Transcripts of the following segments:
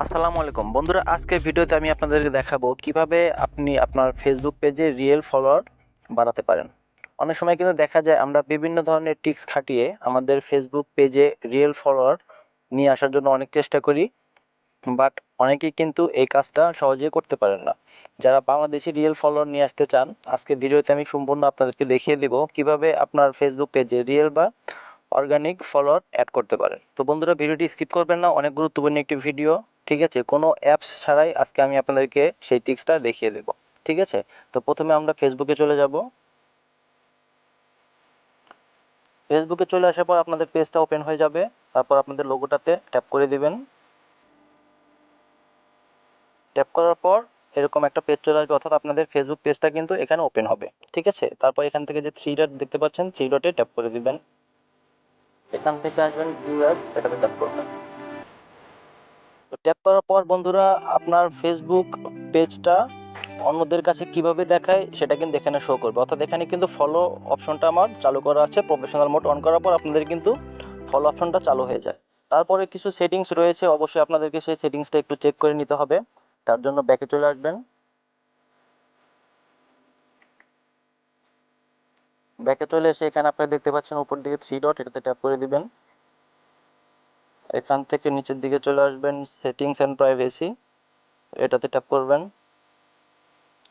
আসসালামু আলাইকুম বন্ধুরা, আজকের ভিডিওতে আমি আপনাদেরকে দেখাবো কিভাবে আপনি আপনার ফেসবুক পেজে রিয়েল ফলোয়ার বাড়াতে পারেন। অনেক সময় কিন্তু দেখা যায় আমরা বিভিন্ন ধরনের ট্রিক্স খাটিয়ে আমাদের ফেসবুক পেজে রিয়েল ফলোয়ার নিয়ে আসার জন্য অনেক চেষ্টা করি, বাট অনেকেই কিন্তু এই কাজটা সহজেই করতে পারেন না। যারা বাংলাদেশি রিয়েল ফলোয়ার নিয়ে আসতে চান, আজকের ভিডিওতে আমি সম্পূর্ণ আপনাদেরকে দেখিয়ে দেবো কিভাবে আপনার ফেসবুক পেজে রিয়েল বা অর্গানিক ফলোয়ার অ্যাড করতে পারেন। তো বন্ধুরা, ভিডিওটি স্কিপ করবেন না, অনেক গুরুত্বপূর্ণ একটি ভিডিও। ঠিক আছে, কোনো অ্যাপস ছাড়াই আজকে আমি আপনাদেরকে সেই টিক্সটা দেখিয়ে দেবো। ঠিক আছে, তো প্রথমে আমরা ফেসবুকে চলে যাব। ফেসবুকে চলে আসার পর আপনাদের পেজটা ওপেন হয়ে যাবে। তারপর আপনাদের লোগোটাতে ট্যাপ করে দিবেন। ট্যাপ করার পর এরকম একটা পেজ চলে আসবে, অর্থাৎ আপনাদের ফেসবুক পেজটা কিন্তু এখানে ওপেন হবে। ঠিক আছে, তারপর এখান থেকে যে থ্রি ডট দেখতে পাচ্ছেন, থ্রি ডটে ট্যাপ করে দিবেন। এখান থেকে আসবেন ভিউয়ার্স, এটাতে ট্যাপ করবেন। তো ট্যাপ করার পর বন্ধুরা, আপনার ফেসবুক পেজটা অন্যদের কাছে কিভাবে দেখায় সেটা কিন্তু এখানে শো করবে, অর্থাৎ এখানে কিন্তু ফলো অপশনটা আমার চালু করা আছে। প্রফেশনাল মোড অন করার পর আপনাদের কিন্তু ফলো অপশনটা চালু হয়ে যায়। তারপরে কিছু সেটিংস রয়েছে, অবশ্যই আপনাদেরকে সেই সেটিংসটা একটু চেক করে নিতে হবে। তার জন্য ব্যাকে চলে আসবেন। ব্যাকে চলে এসে এখানে আপনারা দেখতে পাচ্ছেন উপর দিকে থ্রি ডট, এটাতে ট্যাপ করে দিবেন। এখান থেকে নিচের দিকে চলে আসবেন সেটিংস অ্যান্ড প্রাইভেসি, এটাতে ট্যাপ করবেন।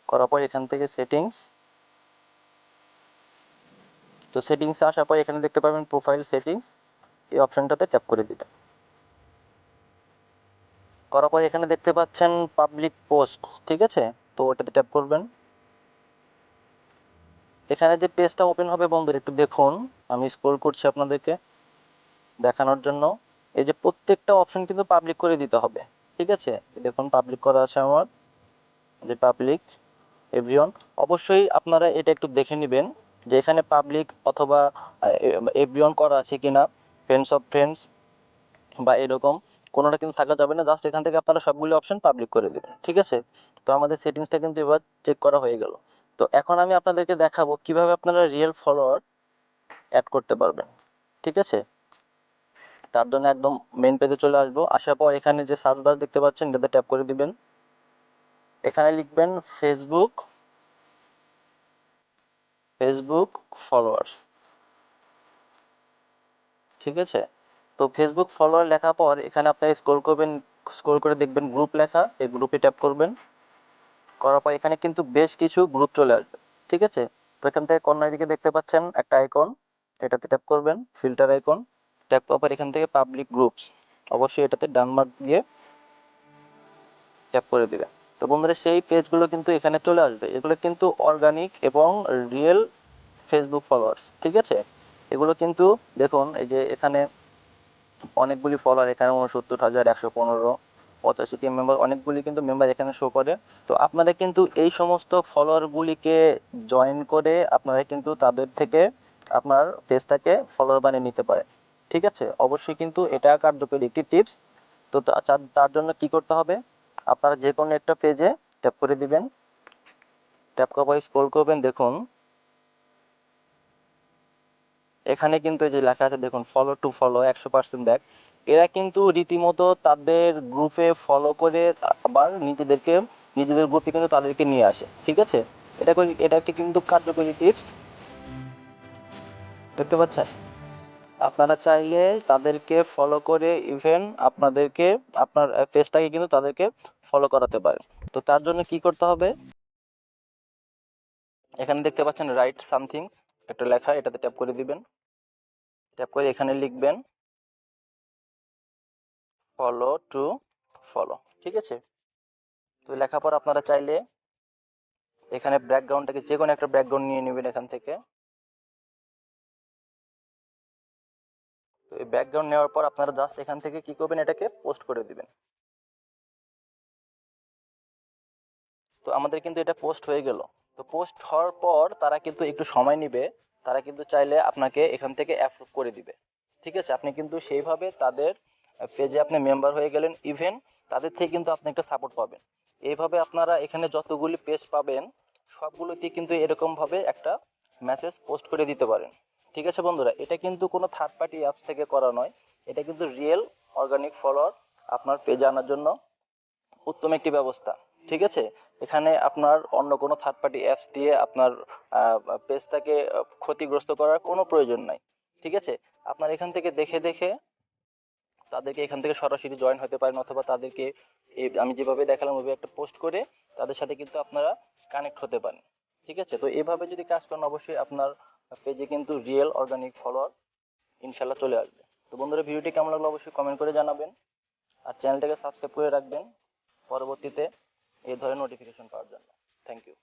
করার পর এখান থেকে সেটিংস, তো সেটিংসে আসার পর এখানে দেখতে পাবেন প্রোফাইল সেটিংস, এই অপশনটাতে ট্যাপ করে দিবেন। করার পর এখানে দেখতে পাচ্ছেন পাবলিক পোস্ট, ঠিক আছে, তো ওটাতে ট্যাপ করবেন। এখানে যে পেজটা ওপেন হবে বন্ধুরা, একটু দেখুন, আমি স্ক্রল করছি আপনাদেরকে দেখানোর জন্য। এই যে প্রত্যেকটা অপশন কিন্তু পাবলিক করে দিতে হবে। ঠিক আছে, দেখুন পাবলিক করা আছে আমার, যে পাবলিক এভরিওয়ান। অবশ্যই আপনারা এটা একটু দেখে নেবেন যে এখানে পাবলিক অথবা এভরিওয়ান করা আছে কিনা, ফ্রেন্ডস অফ ফ্রেন্ডস বা এরকম কোনোটা কিন্তু থাকা যাবে না। জাস্ট এখান থেকে আপনারা সবগুলো অপশন পাবলিক করে দেবেন। ঠিক আছে, তো আমাদের সেটিংসটা কিন্তু এবার চেক করা হয়ে গেল। তো এখন আমি আপনাদেরকে দেখাবো কিভাবে আপনারা রিয়েল ফলোয়ার অ্যাড করতে পারবেন। ঠিক আছে, তার জন্য একদম মেন পেজে চলে আসবো। আসার পর এখানে যে সার্চ বার দেখতে পাচ্ছেন, এটাতে ট্যাপ করে দিবেন। এখানে লিখবেন ফেসবুক, ফেসবুক ফলোয়ার্স। ঠিক আছে, তো ফেসবুক ফলোয়ার লেখার পর এখানে আপনারা স্ক্রল করবেন, স্ক্রল করে দেখবেন গ্রুপ লেখা, এই গ্রুপে ট্যাপ করবেন। করার পর এখানে কিন্তু বেশ কিছু গ্রুপ চলে আসবে। ঠিক আছে, তো এখান থেকে কর্নার দিকে দেখতে পাচ্ছেন একটা আইকন, এটাতে ট্যাপ করবেন, ফিল্টার আইকন। ট্যাপ করার পর এখান থেকে পাবলিক গ্রুপস, অবশ্যই এটাতে ডান মার্ক দিয়ে ট্যাপ করে দিবেন। তো বন্ধুরা, সেই পেজগুলো কিন্তু এখানে চলে আসবে। এগুলো কিন্তু অর্গানিক এবং রিয়েল ফেসবুক ফলোয়ার্স। ঠিক আছে, এগুলো কিন্তু দেখুন, এই যে এখানে অনেকগুলি ফলোয়ার, এখানে 69,115, 85টি মেম্বার, অনেকগুলি কিন্তু মেম্বার এখানে শো করে। তো আপনারা কিন্তু এই সমস্ত ফলোয়ারগুলিকে জয়েন করে আপনারা কিন্তু তাদের থেকে আপনার পেজটাকে ফলোয়ার বানিয়ে নিতে পারেন। ঠিক আছে, অবশ্যই কিন্তু এটা কার্যকরী একটি টিপস। তো তার জন্য কি করতে হবে, আপনারা যে কোনো একটা পেজে ট্যাপ করে দিবেন। ট্যাপ করার পর স্ক্রল করবেন, দেখুন এখানে কিন্তু এই যে লেখা আছে দেখুন, ফলো টু ফলো 100% ব্যাক। এরা কিন্তু রীতিমতো তাদের গ্রুপে ফলো করে আবার নিজেদের গ্রুপে কিন্তু তাদেরকে নিয়ে আসে। ঠিক আছে, এটা একটি কিন্তু কার্যকরী টিপস, দেখতে পাচ্ছেন। আপনারা চাইলে তাদেরকে ফলো করে ইভেন আপনার পেজটাকে কিন্তু তাদেরকে ফলো করাতে পারেন। তো তার জন্য কি করতে হবে, এখানে দেখতে পাচ্ছেন রাইট সামথিং একটা লেখা, এটাতে ট্যাপ করে দিবেন। ট্যাপ করে এখানে লিখবেন ফলো টু ফলো। ঠিক আছে, তো লেখার পর আপনারা চাইলে এখানে ব্যাকগ্রাউন্ডটাকে যে কোনো একটা ব্যাকগ্রাউন্ড নিয়ে নেবেন এখান থেকে। তো এই ব্যাকগ্রাউন্ড নেওয়ার পর আপনারা জাস্ট এখান থেকে কি করবেন, এটাকে পোস্ট করে দিবেন। তো আমাদের কিন্তু এটা পোস্ট হয়ে গেল। তো পোস্ট হওয়ার পর তারা কিন্তু একটু সময় নিবে, তারা কিন্তু চাইলে আপনাকে এখান থেকে অ্যাপ্রুভ করে দিবে। ঠিক আছে, আপনি কিন্তু সেইভাবে তাদের পেজে আপনি মেম্বার হয়ে গেলেন, ইভেন তাদের থেকে কিন্তু আপনি একটা সাপোর্ট পাবেন। এইভাবে আপনারা এখানে যতগুলি পেজ পাবেন সবগুলোতেই কিন্তু এরকম ভাবে একটা মেসেজ পোস্ট করে দিতে পারেন। ঠিক আছে বন্ধুরা, এটা কিন্তু কোনো থার্ড পার্টি অ্যাপস থেকে করা নয়, এটা কিন্তু রিয়েল অর্গানিক ফলোয়ার আপনার পেজে আনার জন্য উত্তম একটি ব্যবস্থা। ঠিক আছে, এখানে আপনার অন্য কোনো থার্ড পার্টি অ্যাপস দিয়ে আপনার পেজটাকে ক্ষতিগ্রস্ত করার কোনো প্রয়োজন নাই। ঠিক আছে, আপনার এখান থেকে দেখে দেখে তাদেরকে এখান থেকে সরাসরি জয়েন হতে পারেন, অথবা তাদেরকে আমি যেভাবে দেখালাম ওইভাবে একটা পোস্ট করে তাদের সাথে কিন্তু আপনারা কানেক্ট হতে পারেন। ঠিক আছে, তো এভাবে যদি কাজ করেন অবশ্যই আপনার পেজে কিন্তু রিয়েল অর্গানিক ফলোয়ার ইনশাল্লাহ চলে আসবে। তো বন্ধুরা, ভিডিওটি কেমন লাগলো অবশ্যই কমেন্ট করে জানাবেন, আর চ্যানেলটাকে সাবস্ক্রাইব করে রাখবেন পরবর্তীতে এই ধরনের নোটিফিকেশন পাওয়ার জন্য। Thank you.